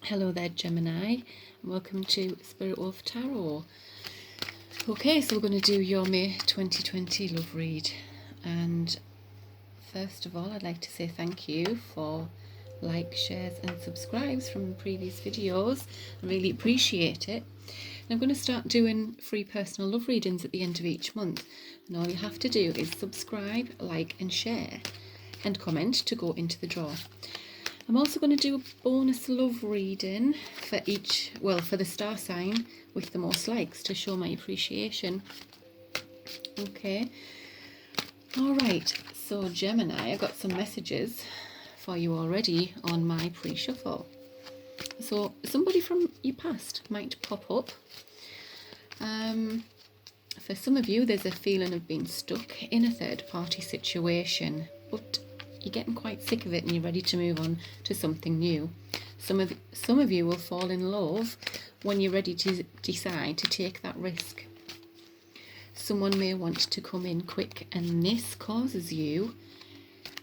Hello there, Gemini, and welcome to Spirit Wolf Tarot. Okay, so we're going to do your May 2020 love read. And first of all, I'd like to say thank you for likes, shares and subscribes from previous videos. I really appreciate it. And I'm going to start doing free personal love readings at the end of each month. And all you have to do is subscribe, like and share and comment to go into the draw. I'm also going to do a bonus love reading for for the star sign with the most likes to show my appreciation. Okay. All right. So Gemini, I got some messages for you already on my pre-shuffle. So somebody from your past might pop up. For some of you, there's a feeling of being stuck in a third-party situation, but you're getting quite sick of it and you're ready to move on to something new. Some of you will fall in love when you're ready to decide to take that risk. Someone may want to come in quick, and this causes you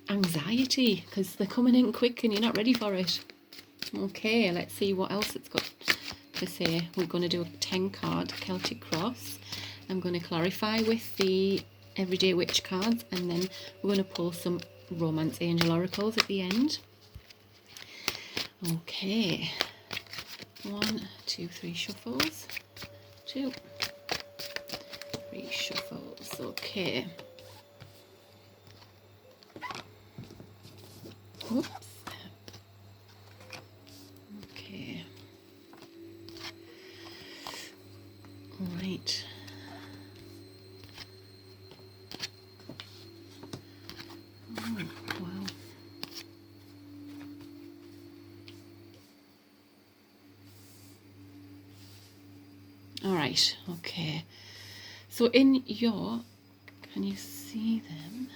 anxiety because they're coming in quick and you're not ready for it. Okay, let's see what else it's got to say. We're going to do a 10 card Celtic cross. I'm going to clarify with the Everyday Witch cards, and then we're going to pull some Romance Angel oracles at the end. Okay, 1, 2, 3 shuffles, 2, 3 shuffles. Okay. Oops. Okay. Right. Wow. All right, okay. So in your, can you see them?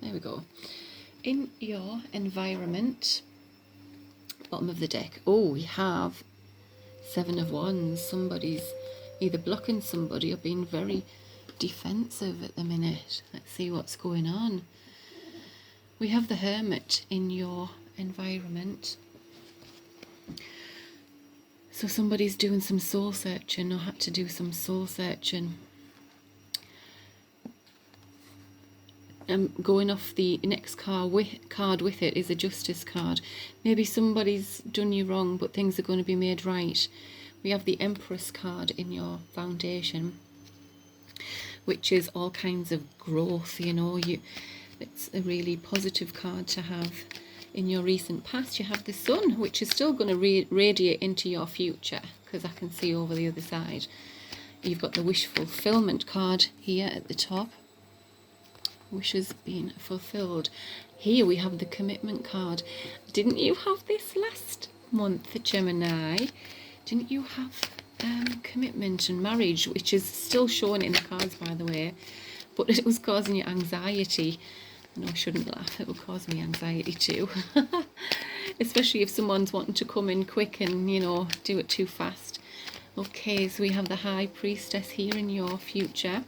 There we go. In your environment, bottom of the deck. Oh, we have 7 of Wands. Somebody's either blocking somebody or being very defensive at the minute. Let's see what's going on. We have the Hermit in your environment. So somebody's doing some soul searching or had to do some soul searching. Going off the next card with it is a Justice card. Maybe somebody's done you wrong, but things are going to be made right. We have the Empress card in your foundation, which is all kinds of growth, you know. It's a really positive card to have. In your recent past, you have the Sun, which is still going to radiate into your future, because I can see over the other side. You've got the Wish Fulfillment card here at the top. Wishes being fulfilled. Here we have the Commitment card. Didn't you have this last month, Gemini? Didn't you have commitment and marriage, which is still shown in the cards, by the way, but it was causing you anxiety? No, I shouldn't laugh. It will cause me anxiety too. Especially if someone's wanting to come in quick and, you know, do it too fast. Okay, so we have the High Priestess here in your future.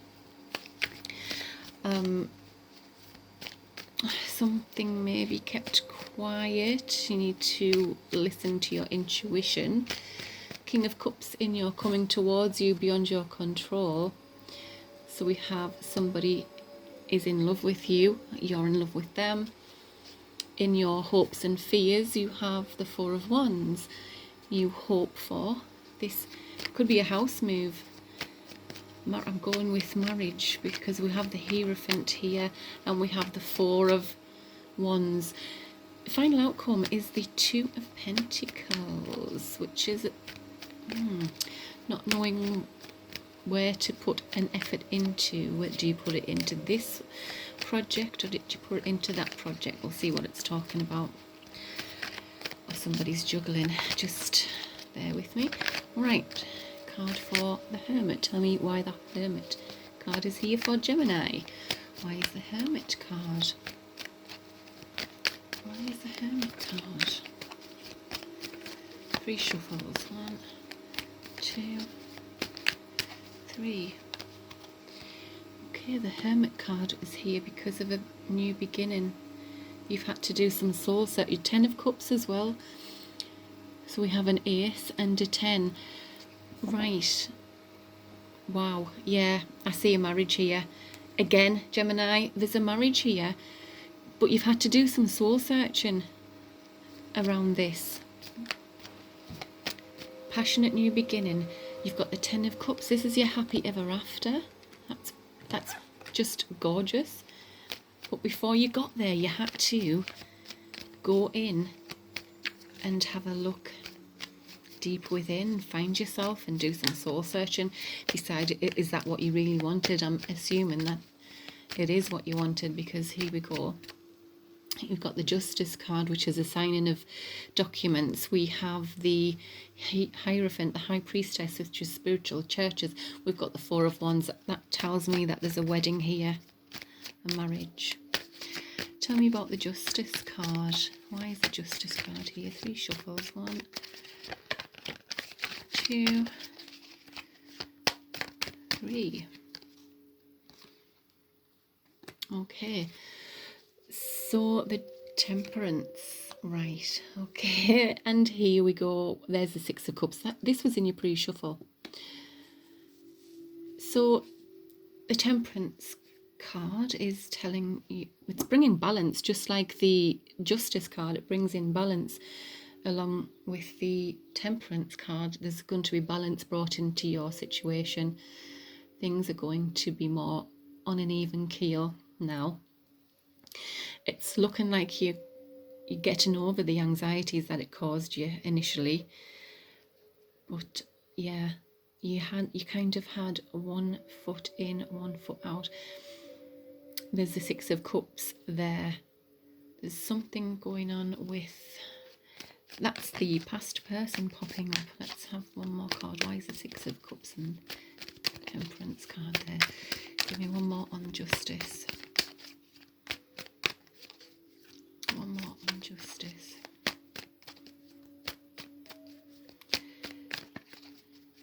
Something may be kept quiet. You need to listen to your intuition. King of Cups in your coming towards you beyond your control. So we have somebody is in love with you, you're in love with them. In your hopes and fears, you have the Four of Wands. You hope for this, could be a house move. I'm going with marriage because we have the Hierophant here and we have the Four of Wands. Final outcome is the Two of Pentacles, which is not knowing where to put an effort into. Do you put it into this project or did you put it into that project? We'll see what it's talking about. Or somebody's juggling. Just bear with me. Right, card for the Hermit. Tell me why the Hermit card is here for Gemini. Why is the Hermit card? Why is the Hermit card? 3 shuffles. 1, 2, 3. Okay, the Hermit card is here because of a new beginning. You've had to do some soul search. Your 10 of Cups as well. So we have an ace and a 10. Right. Wow. Yeah, I see a marriage here. Again, Gemini, there's a marriage here. But you've had to do some soul searching around this. Passionate new beginning. You've got the 10 of Cups. This is your happy ever after. That's just gorgeous. But before you got there, you had to go in and have a look deep within, find yourself and do some soul searching. Decide, is that what you really wanted? I'm assuming that it is what you wanted, because here we go. You've got the Justice card, which is a signing of documents. We have the Hierophant, the High Priestess, which is spiritual churches. We've got the Four of Wands. That tells me that there's a wedding here, a marriage. Tell me about the Justice card. Why is the Justice card here? 3 shuffles. 1, 2, 3. Okay. So the Temperance, right, okay, and here we go. There's the 6 of Cups. This was in your pre-shuffle. So the Temperance card is telling you, it's bringing balance, just like the Justice card. It brings in balance. Along with the Temperance card, there's going to be balance brought into your situation. Things are going to be more on an even keel now. It's looking like you're getting over the anxieties that it caused you initially, but yeah, you kind of had 1 foot in, 1 foot out. There's the 6 of Cups there. There's something going on with, that's the past person popping up. Let's have one more card. Why is the 6 of Cups and Temperance card there? Give me one more on Justice. One more on Justice.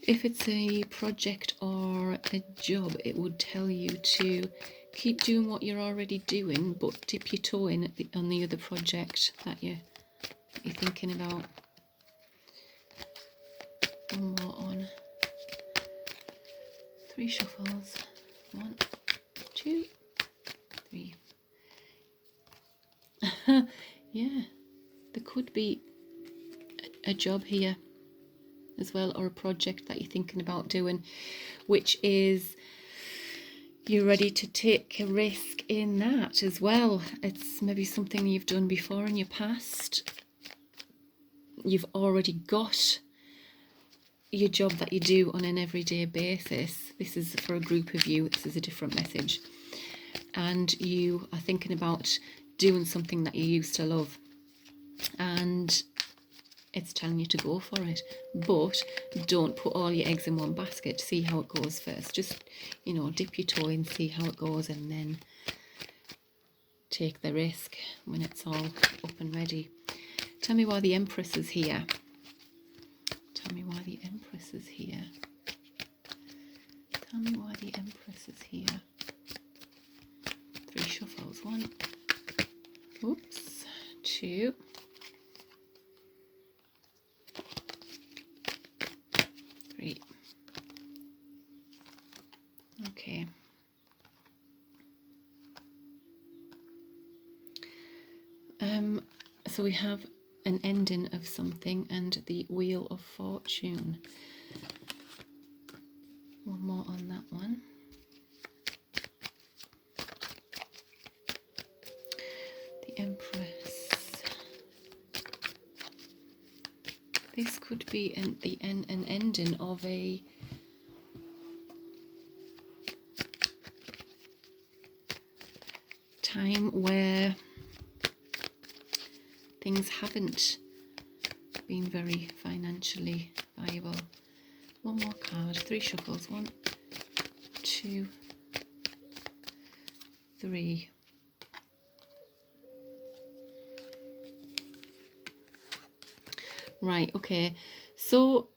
If it's a project or a job, it would tell you to keep doing what you're already doing, but dip your toe in on the other project that you're thinking about. One more on. 3 shuffles. 1, 2, 3. Yeah, there could be a job here as well, or a project that you're thinking about doing, which is you're ready to take a risk in that as well. It's maybe something you've done before in your past. You've already got your job that you do on an everyday basis. This is for a group of you. This is a different message. And you are thinking about doing something that you used to love, and it's telling you to go for it, but don't put all your eggs in one basket. See how it goes first. Just, dip your toe in, see how it goes, and then take the risk when it's all up and ready. Tell me why the Empress is here. Tell me why the Empress is here. Tell me why the Empress is here. 3 shuffles. 1, oops, 2, 3. Okay. So we have an ending of something and the Wheel of Fortune. One more on that one. The Empress. This could be an ending of a time where things haven't been very financially viable. One more card. 3 shuffles. 1, 2, 3. Right, okay. So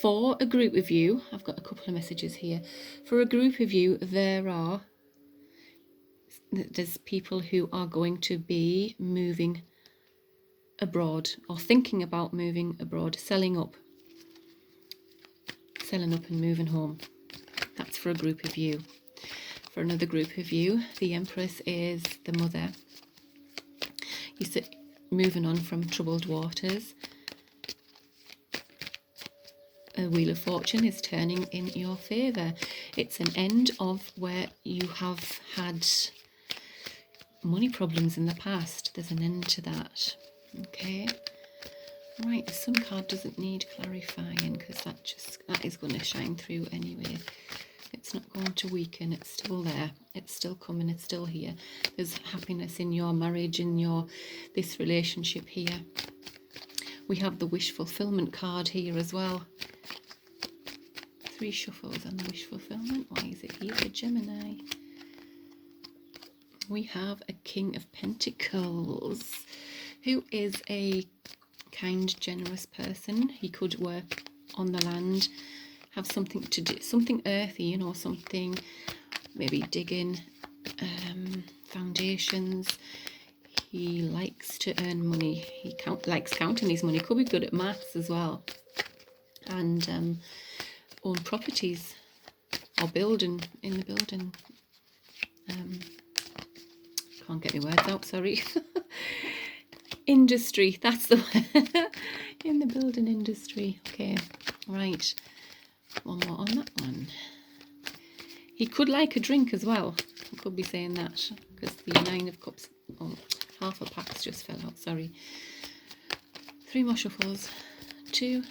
for a group of you, I've got a couple of messages here. For a group of you, there are there's people who are going to be moving abroad or thinking about moving abroad, selling up and moving home. That's for a group of you. For another group of you, the Empress is the mother. You sit moving on from troubled waters. A Wheel of Fortune is turning in your favour. It's an end of where you have had money problems in the past. There's an end to that. Okay. Right, the Sun card doesn't need clarifying because that is going to shine through anyway. It's not going to weaken. It's still there. It's still coming. It's still here. There's happiness in your marriage, in this relationship here. We have the wish fulfillment card here as well. 3 shuffles on the wish fulfillment. Why is it here for Gemini? We have a King of Pentacles, who is a kind, generous person. He could work on the land, have something to do, something earthy, you know, something maybe digging, foundations. He likes to earn money. He likes counting his money. Could be good at maths as well, and own properties or building in the building. Can't get my words out. Sorry. Industry, that's the one. In the building industry. Okay, right, one more on that one. He could like a drink as well. I could be saying that because the 9 of Cups, half a pack's just fell out, sorry. 3 more shuffles. 2,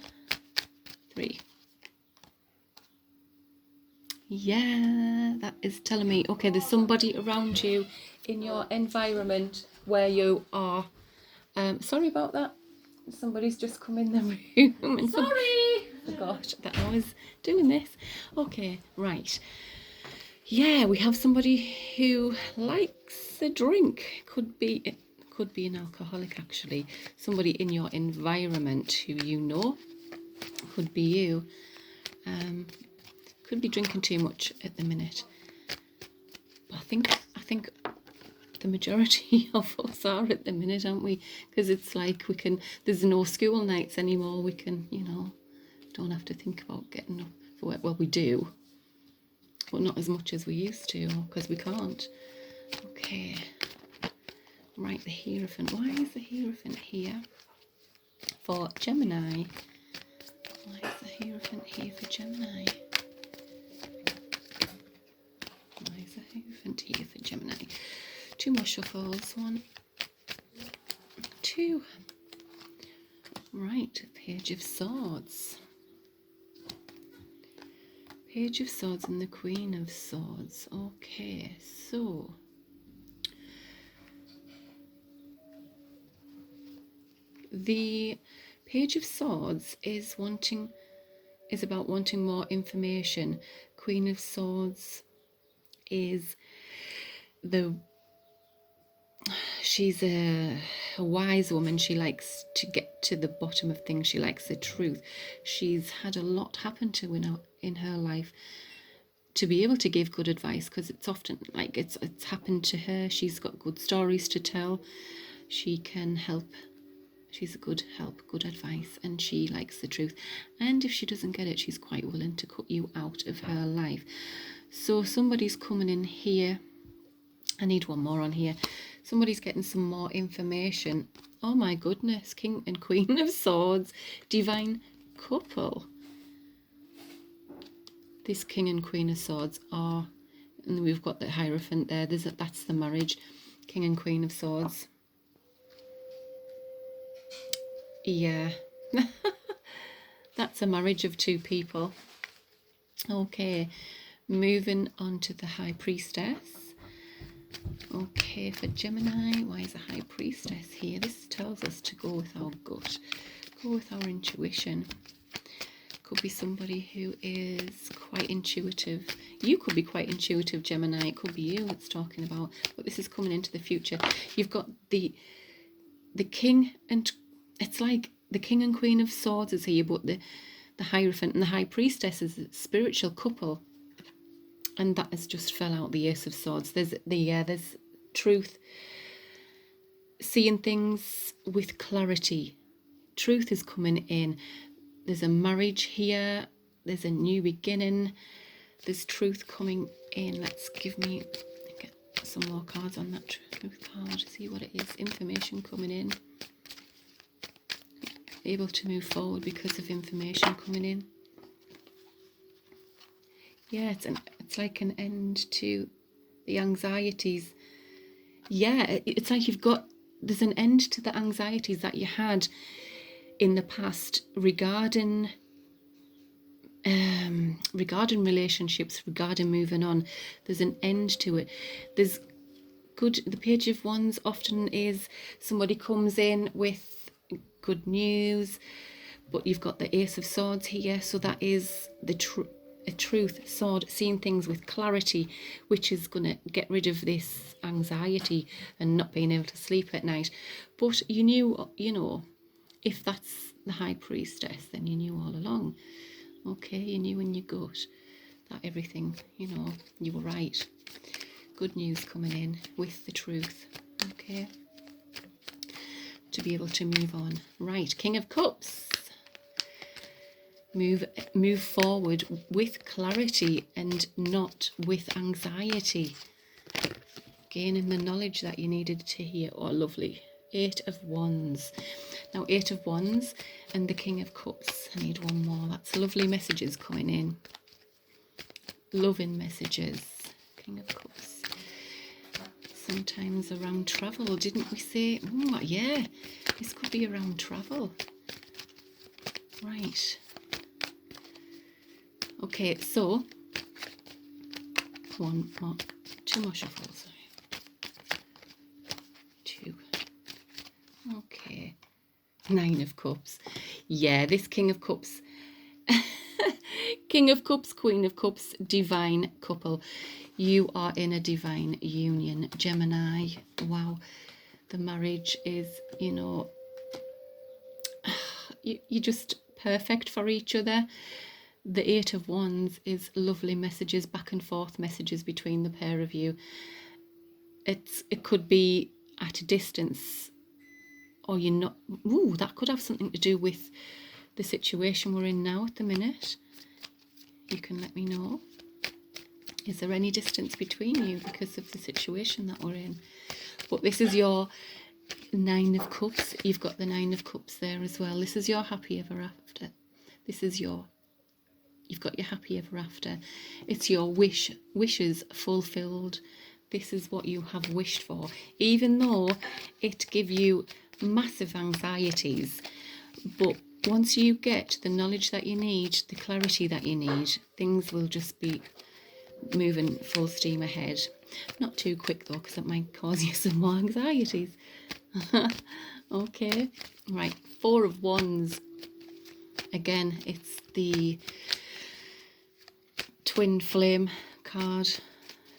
3. Yeah, that is telling me, okay, there's somebody around you in your environment where you are. Sorry about that. Somebody's just come in the room. And sorry! Oh gosh, that I was doing this. Okay, right. Yeah, we have somebody who likes a drink. Could be an alcoholic, actually. Somebody in your environment who you know. Could be you. Could be drinking too much at the minute. But I think the majority of us are at the minute, aren't we? Because it's like there's no school nights anymore. We can, don't have to think about getting up for work. Well, we do, but not as much as we used to, because we can't. Okay. Right, the Hierophant. Why is the Hierophant here for Gemini? Why is the Hierophant here for Gemini? Why is the Hierophant here for Gemini? 2 more shuffles. 1, 2. Right, Page of Swords. Page of Swords and the Queen of Swords. Okay, so the Page of Swords is about wanting more information. Queen of Swords is she's a wise woman. She likes to get to the bottom of things. She likes the truth. She's had a lot happen to in her life to be able to give good advice, because it's often like it's happened to her. She's got good stories to tell. She can help. She's a good advice, and she likes the truth. And if she doesn't get it, she's quite willing to cut you out of her life. So somebody's coming in here. I need one more on here. Somebody's getting some more information. Oh my goodness, King and Queen of Swords, divine couple. This King and Queen of Swords are, and we've got the Hierophant there. That's the marriage, King and Queen of Swords. Yeah, that's a marriage of 2 people. Okay, moving on to the High Priestess. Okay, for Gemini, why is a High Priestess here? This tells us to go with our gut, go with our intuition. Could be somebody who is quite intuitive. You could be quite intuitive, Gemini. It could be you it's talking about, but this is coming into the future. You've got the King, and it's like the King and Queen of Swords is here, but the Hierophant and the High Priestess is a spiritual couple. And that has just fell out, the Ace of Swords. There's truth, seeing things with clarity. Truth is coming in. There's a marriage here. There's a new beginning. There's truth coming in. Let's get some more cards on that truth card. See what it is. Information coming in. Able to move forward because of information coming in. Yeah, it's like an end to the anxieties. Yeah, it's like there's an end to the anxieties that you had in the past regarding relationships, regarding moving on. There's an end to it. There's good. The Page of Wands often is somebody comes in with good news, but you've got the Ace of Swords here, so that is a truth sword, seeing things with clarity, which is going to get rid of this anxiety and not being able to sleep at night. But you knew, if that's the High Priestess, then you knew all along. Okay, you knew in your gut that everything, you were right. Good news coming in with the truth. Okay, to be able to move on. Right, King of Cups. Move forward with clarity and not with anxiety. Gaining the knowledge that you needed to hear. Oh, lovely. 8 of Wands. Now, 8 of Wands and the King of Cups. I need one more. That's lovely messages coming in. Loving messages. King of Cups. Sometimes around travel, didn't we say? Oh, yeah. This could be around travel. Right. Okay, so two more shuffles. Two. Okay. 9 of Cups. Yeah, this King of Cups. King of Cups, Queen of Cups, divine couple. You are in a divine union, Gemini. Wow. The marriage is, you're just perfect for each other. The 8 of Wands is lovely messages, back and forth messages between the pair of you. It could be at a distance, or you're not. Ooh, that could have something to do with the situation we're in now at the minute. You can let me know. Is there any distance between you because of the situation that we're in? But this is your 9 of Cups. You've got the 9 of Cups there as well. This is your happy ever after. You've got your happy ever after. It's your wishes fulfilled. This is what you have wished for. Even though it give you massive anxieties, but once you get the knowledge that you need, the clarity that you need, things will just be moving full steam ahead. Not too quick though, because it might cause you some more anxieties. Okay, right, 4 of Wands. Again, it's the twin flame card.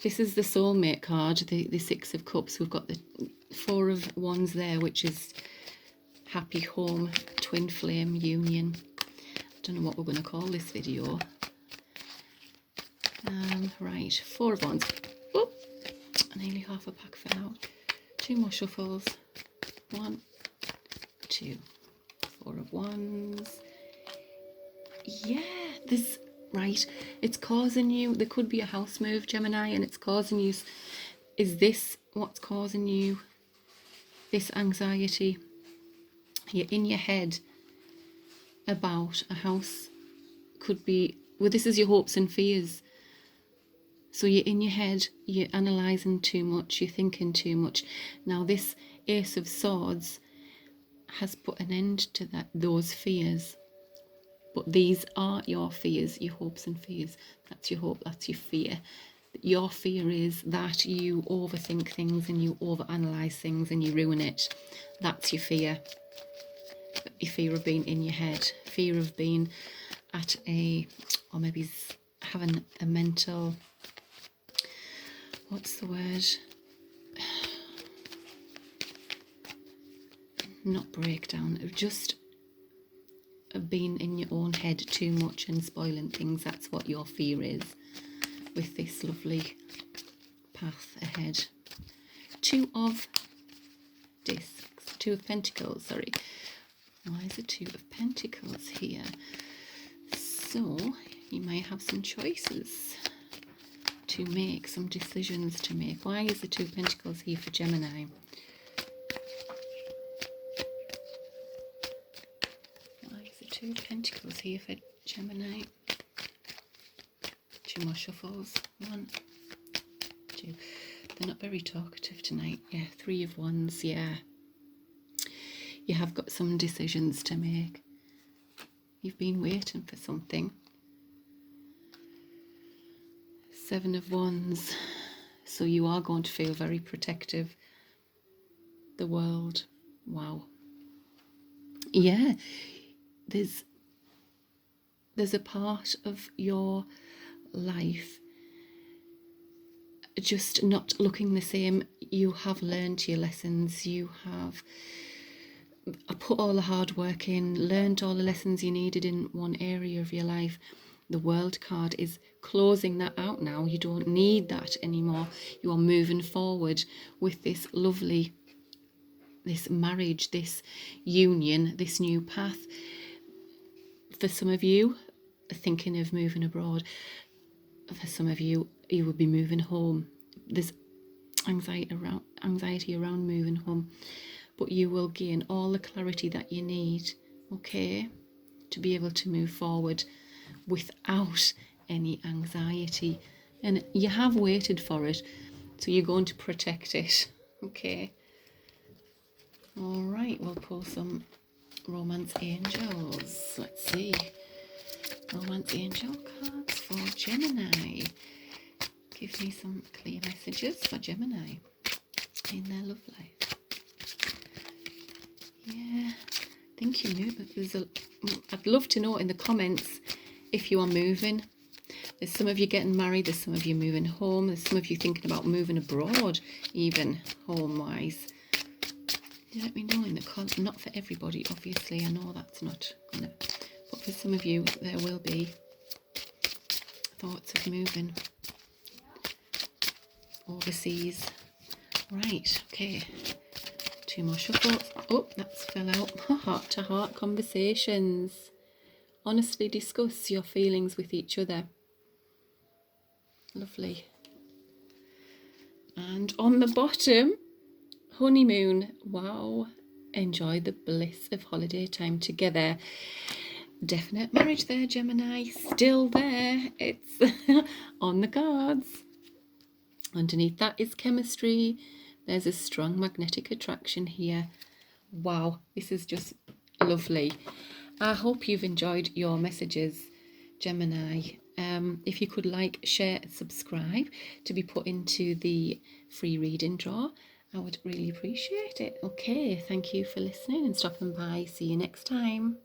This is the soulmate card, the 6 of Cups. We've got the 4 of Wands there, which is happy home, twin flame union. I don't know what we're going to call this video. Right, 4 of Wands. Oh, nearly half a pack fell out. 2 more shuffles. 1, 2. 4 of Wands. Yeah, right, it's causing you, there could be a house move, Gemini, and it's causing you, is this what's causing you this anxiety? You're in your head about a house. Could be, well, this is your hopes and fears. So you're in your head, you're analysing too much, you're thinking too much. Now this Ace of Swords has put an end to those fears. But these are your fears, your hopes and fears. That's your hope, that's your fear. Your fear is that you overthink things and you overanalyze things and you ruin it. That's your fear. Your fear of being in your head. Fear of being at or maybe having a mental, what's the word? Not breakdown, just of being in your own head too much and spoiling things. That's what your fear is with this lovely path ahead. Two of discs, Two of Pentacles, sorry. Why is the Two of Pentacles here? So you might have some choices to make, some decisions to make. Why is the Two of Pentacles here for Gemini? Why is the Two of Pentacles here for Gemini? Two more shuffles. One, two. They're not very talkative tonight. Yeah, Three of Wands, yeah. You have got some decisions to make. You've been waiting for something. Seven of Wands. So you are going to feel very protective. The World. Wow. Yeah. There's a part of your life just not looking the same. You have learned your lessons. You have put all the hard work in, learned all the lessons you needed in one area of your life. The World card is closing that out now. You don't need that anymore. You are moving forward with this lovely, this marriage, this union, this new path. For some of you, thinking of moving abroad. For some of you, you will be moving home. There's anxiety around moving home, but you will gain all the clarity that you need, okay, to be able to move forward without any anxiety. And you have waited for it, so you're going to protect it, okay. All right, we'll pull some romance angels. Let's see. Romance angel cards for Gemini. Give me some clear messages for Gemini in their love life. Yeah, I think you're moving. I'd love to know in the comments if you are moving. There's some of you getting married. There's some of you moving home. There's some of you thinking about moving abroad, even home-wise. Let me know in the comments. Not for everybody, obviously. I know that's not gonna. But for some of you, there will be thoughts of moving overseas. Right, okay. Two more shuffles. Oh, that's fell out. Heart-to-heart conversations. Honestly discuss your feelings with each other. Lovely. And on the bottom, honeymoon. Wow. Enjoy the bliss of holiday time together. Definite marriage there, Gemini. Still there. It's on the cards. Underneath that is chemistry. There's a strong magnetic attraction here. Wow, this is just lovely. I hope you've enjoyed your messages, Gemini. If you could like, share, and subscribe to be put into the free reading draw, I would really appreciate it. Okay, thank you for listening and stopping by. See you next time.